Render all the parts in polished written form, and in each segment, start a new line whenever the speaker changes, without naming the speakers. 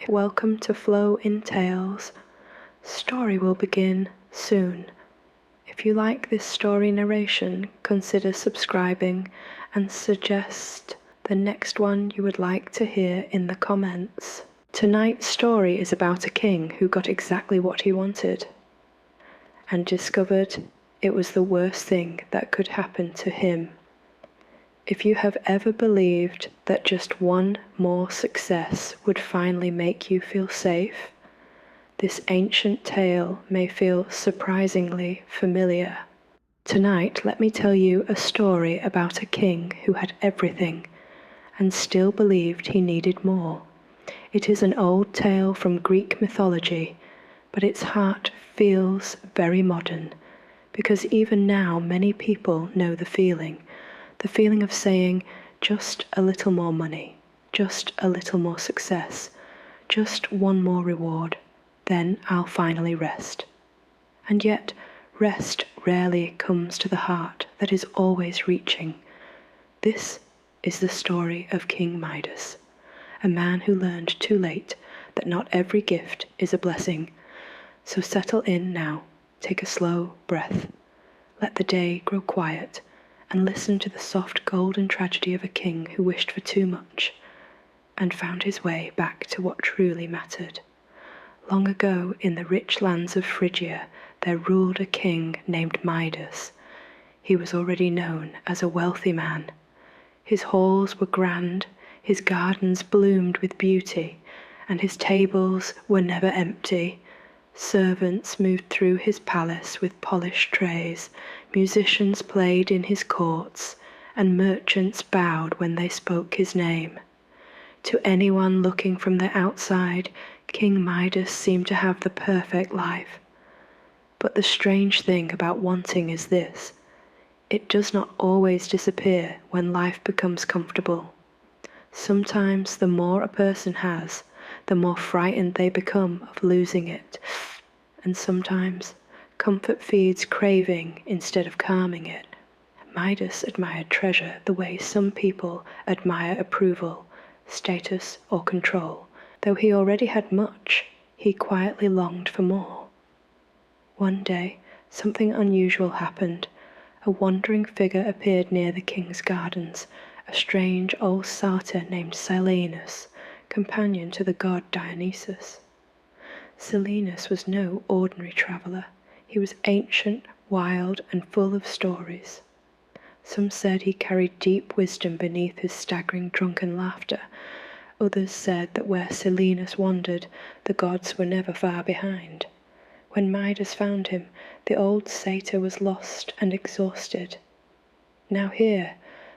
Welcome to Flow in Tales. Story will begin soon. If you like this story narration, consider subscribing and suggest the next one you would like to hear in the comments. Tonight's story is about a king who got exactly what he wanted and discovered it was the worst thing that could happen to him. If you have ever believed that just one more success would finally make you feel safe, this ancient tale may feel surprisingly familiar. Tonight, let me tell you a story about a king who had everything and still believed he needed more. It is an old tale from Greek mythology, but its heart feels very modern, because even now many people know the feeling of saying, just a little more money, just a little more success, just one more reward, then I'll finally rest. And yet, rest rarely comes to the heart that is always reaching. This is the story of King Midas, a man who learned too late that not every gift is a blessing. So settle in now, take a slow breath, let the day grow quiet, and listen to the soft golden tragedy of a king who wished for too much and found his way back to what truly mattered. Long ago, in the rich lands of Phrygia, there ruled a king named Midas. He was already known as a wealthy man. His halls were grand, his gardens bloomed with beauty, and his tables were never empty. Servants moved through his palace with polished trays, musicians played in his courts, and merchants bowed when they spoke his name. To anyone looking from the outside, King Midas seemed to have the perfect life. But the strange thing about wanting is this: it does not always disappear when life becomes comfortable. Sometimes the more a person has, the more frightened they become of losing it. And sometimes comfort feeds craving instead of calming it. Midas admired treasure the way some people admire approval, status, or control. Though he already had much, he quietly longed for more. One day, something unusual happened. A wandering figure appeared near the king's gardens, a strange old satyr named Silenus, companion to the god Dionysus. Silenus was no ordinary traveller. He was ancient, wild, and full of stories. Some said he carried deep wisdom beneath his staggering drunken laughter. Others said that where Silenus wandered, the gods were never far behind. When Midas found him, the old satyr was lost and exhausted. Now here,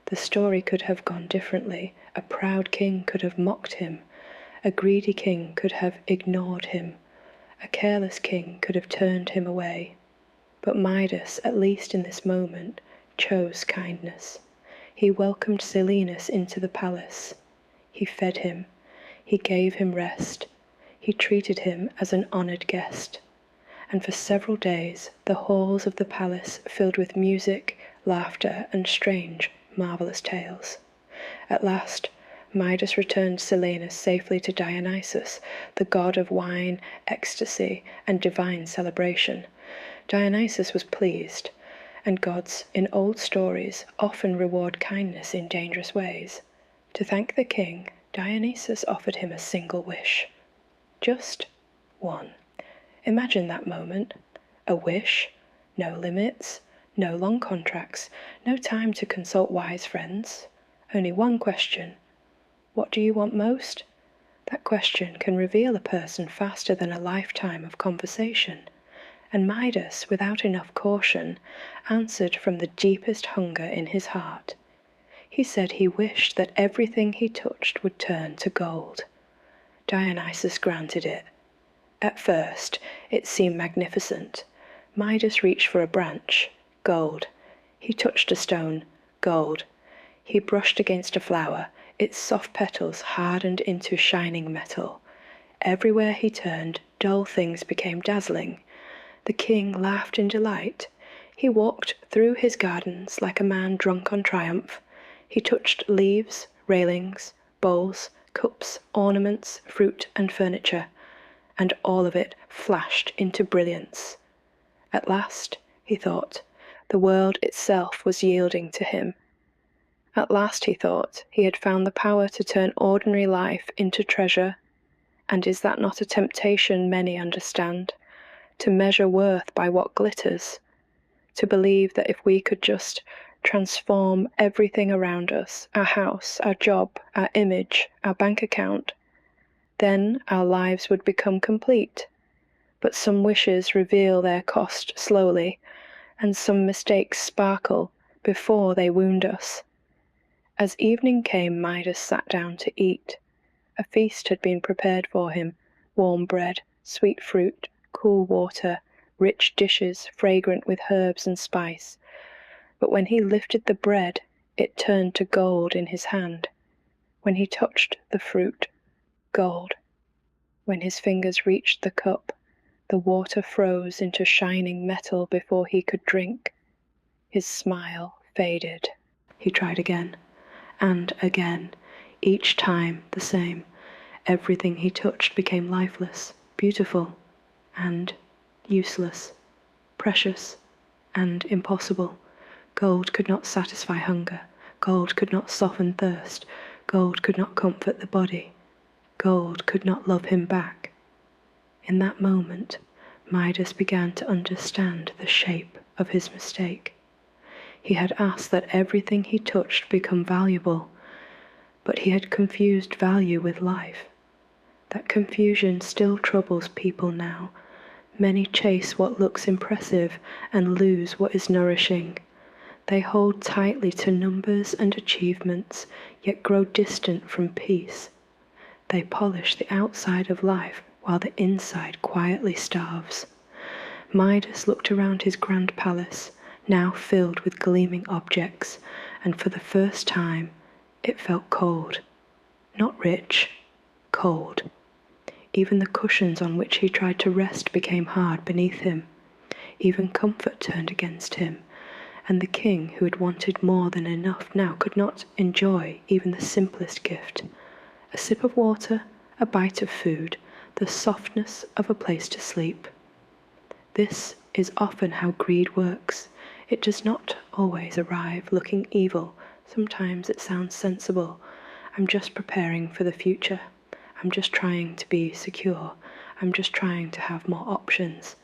the story could have gone differently. A proud king could have mocked him. A greedy king could have ignored him. A careless king could have turned him away. But Midas, at least in this moment, chose kindness. He welcomed Silenus into the palace. He fed him. He gave him rest. He treated him as an honored guest. And for several days, the halls of the palace filled with music, laughter, and strange, marvelous tales. At last, Midas returned Silenus safely to Dionysus, the god of wine, ecstasy, and divine celebration. Dionysus was pleased, and gods in old stories often reward kindness in dangerous ways. To thank the king, Dionysus offered him a single wish. Just one. Imagine that moment. A wish, no limits, no long contracts, no time to consult wise friends. Only one question. What do you want most? That question can reveal a person faster than a lifetime of conversation. And Midas, without enough caution, answered from the deepest hunger in his heart. He said he wished that everything he touched would turn to gold. Dionysus granted it. At first, it seemed magnificent. Midas reached for a branch, gold. He touched a stone, gold. He brushed against a flower, its soft petals hardened into shining metal. Everywhere he turned, dull things became dazzling. The king laughed in delight. He walked through his gardens like a man drunk on triumph. He touched leaves, railings, bowls, cups, ornaments, fruit and furniture, and all of it flashed into brilliance. At last, he thought, the world itself was yielding to him. At last, he thought, he had found the power to turn ordinary life into treasure. And is that not a temptation many understand? To measure worth by what glitters? To believe that if we could just transform everything around us, our house, our job, our image, our bank account, then our lives would become complete. But some wishes reveal their cost slowly, and some mistakes sparkle before they wound us. As evening came, Midas sat down to eat. A feast had been prepared for him: warm bread, sweet fruit, cool water, rich dishes fragrant with herbs and spice. But when he lifted the bread, it turned to gold in his hand. When he touched the fruit, gold. When his fingers reached the cup, the water froze into shining metal before he could drink. His smile faded. He tried again, and again, each time the same. Everything he touched became lifeless, beautiful, and useless, precious, and impossible. Gold could not satisfy hunger. Gold could not soften thirst. Gold could not comfort the body. Gold could not love him back. In that moment, Midas began to understand the shape of his mistake. He had asked that everything he touched become valuable, but he had confused value with life. That confusion still troubles people now. Many chase what looks impressive and lose what is nourishing. They hold tightly to numbers and achievements, yet grow distant from peace. They polish the outside of life while the inside quietly starves. Midas looked around his grand palace, now filled with gleaming objects, and for the first time it felt cold. Not rich, cold. Even the cushions on which he tried to rest became hard beneath him. Even comfort turned against him, and the king, who had wanted more than enough, now could not enjoy even the simplest gift. A sip of water, a bite of food, the softness of a place to sleep. This is often how greed works. It does not always arrive looking evil. Sometimes it sounds sensible. I'm just preparing for the future. I'm just trying to be secure. I'm just trying to have more options.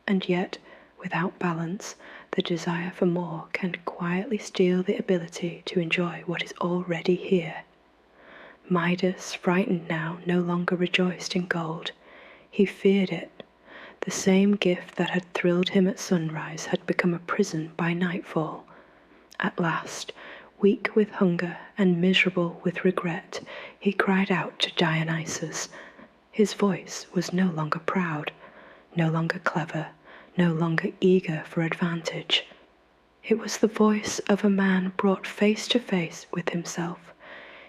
And yet, without balance, the desire for more can quietly steal the ability to enjoy what is already here. Midas, frightened now, no longer rejoiced in gold. He feared it. The same gift that had thrilled him at sunrise had become a prison by nightfall. At last, weak with hunger and miserable with regret, he cried out to Dionysus. His voice was no longer proud, no longer clever, no longer eager for advantage. It was the voice of a man brought face to face with himself.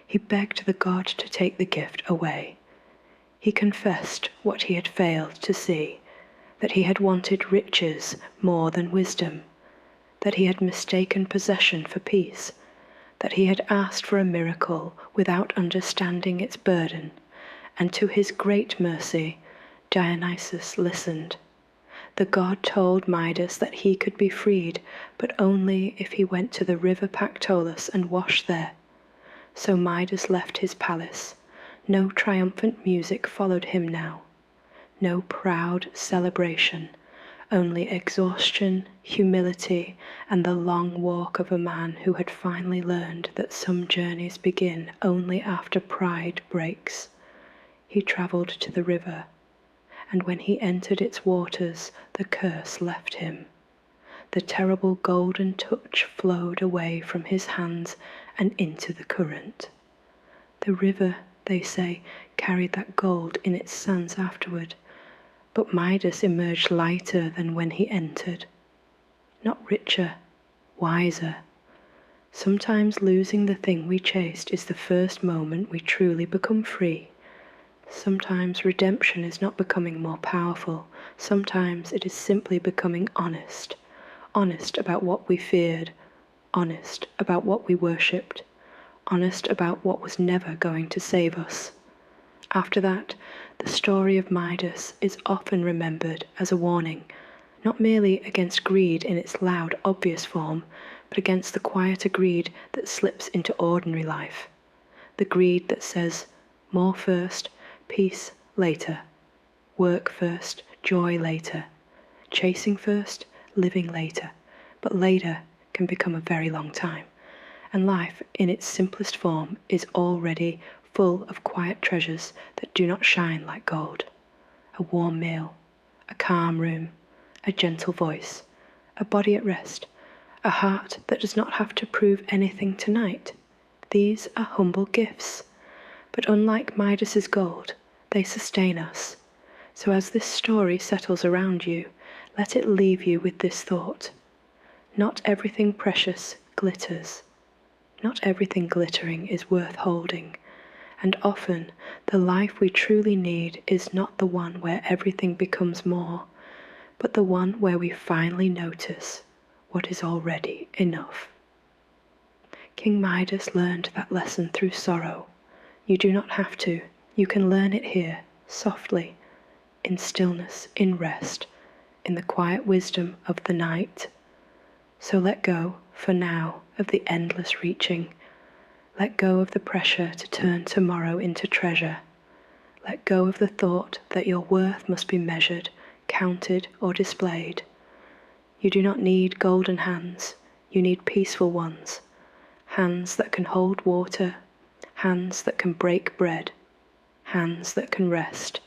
He begged the god to take the gift away. He confessed what he had failed to see, that he had wanted riches more than wisdom, that he had mistaken possession for peace, that he had asked for a miracle without understanding its burden, and to his great mercy, Dionysus listened. The god told Midas that he could be freed, but only if he went to the river Pactolus and washed there. So Midas left his palace. No triumphant music followed him now. No proud celebration, only exhaustion, humility, and the long walk of a man who had finally learned that some journeys begin only after pride breaks. He travelled to the river, and when he entered its waters, the curse left him. The terrible golden touch flowed away from his hands and into the current. The river, they say, carried that gold in its sands afterward, but Midas emerged lighter than when he entered. Not richer, wiser. Sometimes losing the thing we chased is the first moment we truly become free. Sometimes redemption is not becoming more powerful. Sometimes it is simply becoming honest. Honest about what we feared. Honest about what we worshipped. honest about what was never going to save us. After that, the story of Midas is often remembered as a warning, not merely against greed in its loud, obvious form, but against the quieter greed that slips into ordinary life. The greed that says, more first, peace later, work first, joy later, chasing first, living later. But later can become a very long time, and life in its simplest form is already full of quiet treasures that do not shine like gold. A warm meal, a calm room, a gentle voice, a body at rest, a heart that does not have to prove anything tonight. These are humble gifts, but unlike Midas's gold, they sustain us. So as this story settles around you, let it leave you with this thought. Not everything precious glitters. Not everything glittering is worth holding, and often the life we truly need is not the one where everything becomes more, but the one where we finally notice what is already enough. King Midas learned that lesson through sorrow. You do not have to. You can learn it here, softly, in stillness, in rest, in the quiet wisdom of the night. So let go, for now, of the endless reaching. Let go of the pressure to turn tomorrow into treasure. Let go of the thought that your worth must be measured, counted, or displayed. You do not need golden hands, you need peaceful ones. Hands that can hold water, hands that can break bread, hands that can rest.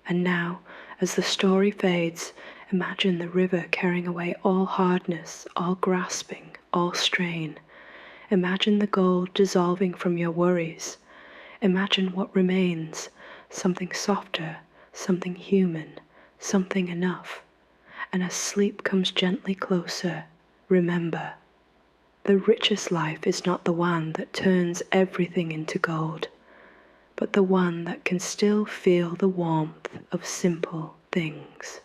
And now, as the story fades, imagine the river carrying away all hardness, all grasping, all strain. Imagine the gold dissolving from your worries. Imagine what remains, something softer, something human, something enough. And as sleep comes gently closer, remember, the richest life is not the one that turns everything into gold, but the one that can still feel the warmth of simple things.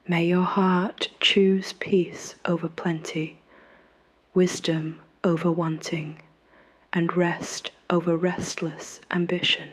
May your heart choose peace over plenty, wisdom over wanting, and rest over restless ambition.